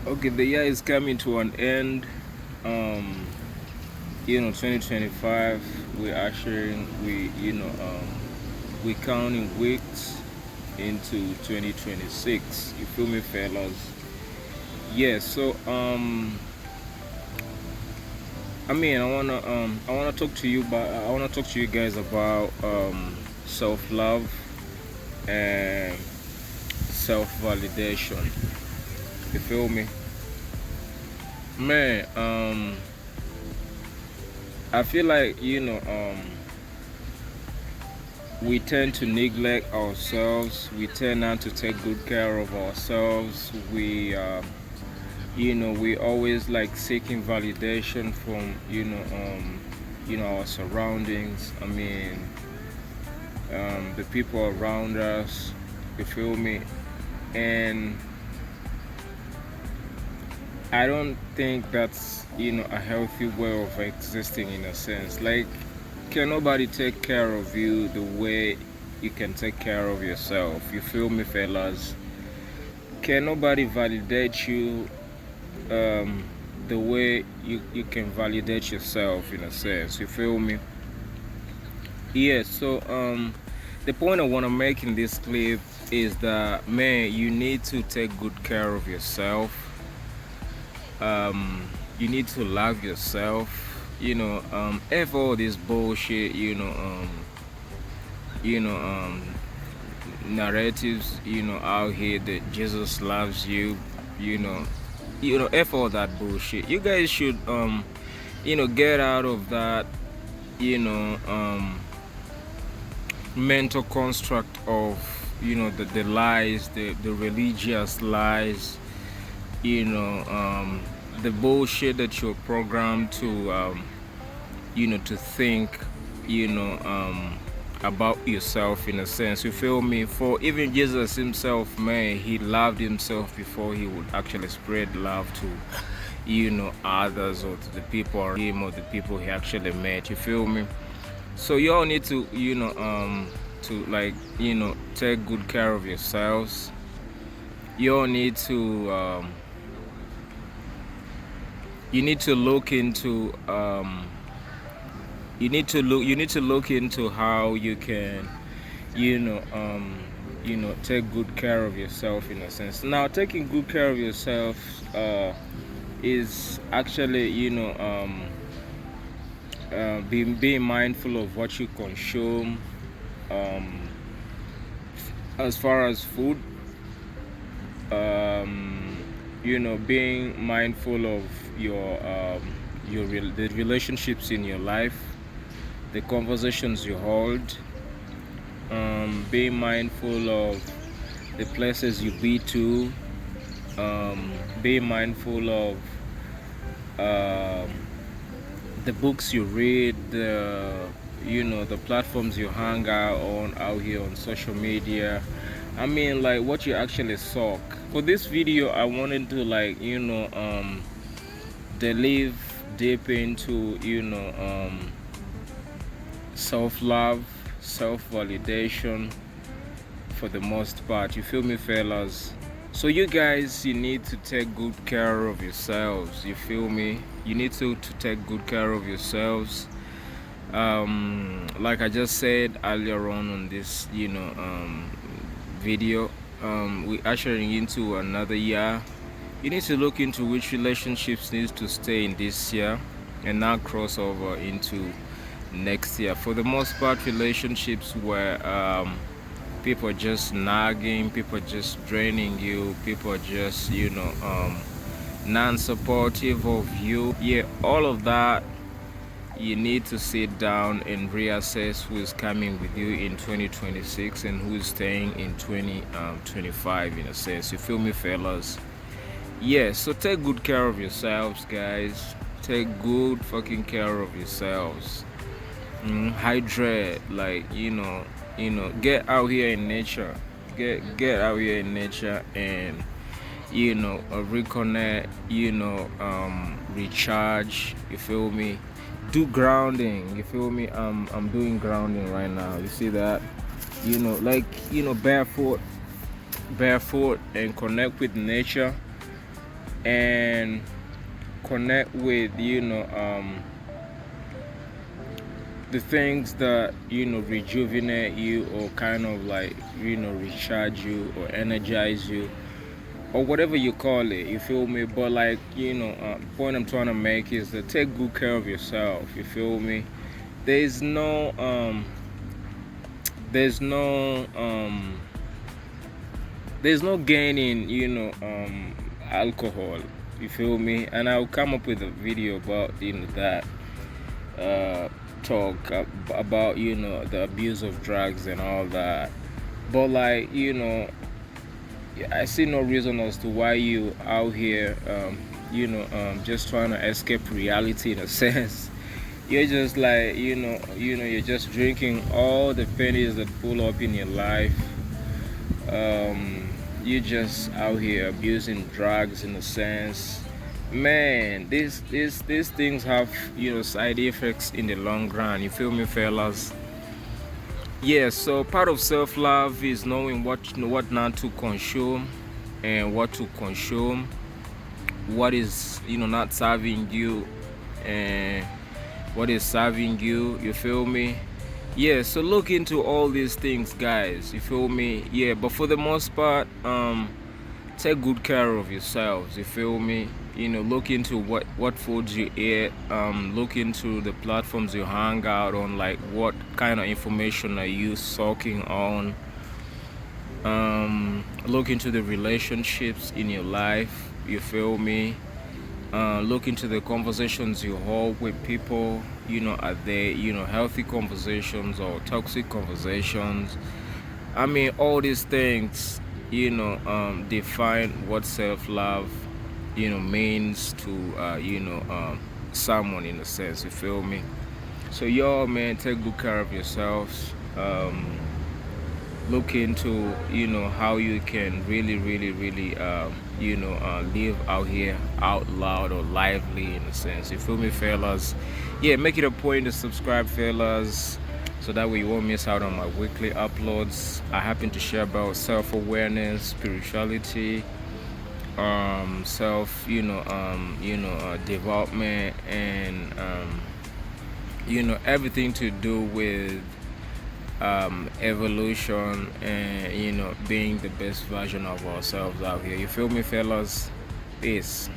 Okay, the year is coming to an end. Um, 2025. We're ushering. We counting weeks into 2026. You feel me, fellas? Yeah. So I wanna talk to you about. I wanna talk to you guys about self love and self validation. You feel me, man? I feel like we tend to neglect ourselves. We tend not to take good care of ourselves. We always like seeking validation from our surroundings. The people around us. You feel me? And I don't think that's a healthy way of existing in a sense. Like, can nobody take care of you the way you can take care of yourself? You feel me, fellas? Can nobody validate you the way you can validate yourself in a sense? You feel me? Yeah. So the point I want to make in this clip is that, man, you need to take good care of yourself. You need to love yourself. F all this bullshit. You know narratives. Out here that Jesus loves you. You know. F all that bullshit. You guys should get out of that. You know mental construct of the lies, the religious lies, the bullshit that you're programmed to think you know about yourself in a sense. You feel me? For even Jesus himself, man, he loved himself before he would actually spread love to others, or to the people around him, or the people he actually met. You feel me? So you all need to take good care of yourselves. You all need to look into you need to look into how you can take good care of yourself in a sense. Now, taking good care of yourself is actually being mindful of what you consume, as far as food, being mindful of the relationships in your life, the conversations you hold, being mindful of the places you be to, being mindful of the books you read, the platforms you hang out here on social media. Like what you actually suck. For this video, I wanted to delve deep into self-love, self-validation for the most part. You feel me, fellas? So you guys, you need to take good care of yourselves. You feel me? You need to take good care of yourselves. Like I just said earlier on this video, we're ushering into another year. You need to look into which relationships needs to stay in this year and not cross over into next year. For the most part, relationships where people are just nagging, people are just draining you, people are just non-supportive of you. Yeah, all of that, you need to sit down and reassess who is coming with you in 2026 and who is staying in 2025 in a sense. You feel me, fellas? Yeah, so take good care of yourselves, guys. Take good fucking care of yourselves. Hydrate, get out here in nature. Get out here in nature and reconnect, recharge. You feel me? Do grounding. You feel me? I'm doing grounding right now. You see that? Barefoot and connect with nature. and connect with the things that rejuvenate you, or kind of like recharge you or energize you, or whatever you call it, you feel me? But like point I'm trying to make is to take good care of yourself, you feel me? There's no there's no there's no gain in alcohol, you feel me? And I'll come up with a video about that talk about the abuse of drugs and all that. But like I see no reason as to why you out here just trying to escape reality in a sense. You're just like you're just drinking all the pennies that pull up in your life. You're just out here abusing drugs in a sense. Man, these things have side effects in the long run, you feel me, fellas? Yeah, so part of self-love is knowing what not to consume and what to consume, what is not serving you and what is serving you, you feel me? Yeah, so look into all these things, guys, you feel me? Yeah, but for the most part, take good care of yourselves, you feel me? Look into what foods you eat, look into the platforms you hang out on, like what kind of information are you soaking on. Look into the relationships in your life, you feel me? Look into the conversations you hold with people. Are they healthy conversations or toxic conversations? I mean, all these things define what self-love means to someone in a sense, you feel me? So y'all, man, take good care of yourselves. Look into how you can really live out here out loud or lively in a sense, you feel me, fellas? Yeah, make it a point to subscribe, fellas, so that way you won't miss out on my weekly uploads. I happen to share about self-awareness, spirituality, self development, and everything to do with evolution and being the best version of ourselves out here, you feel me, fellas? Peace.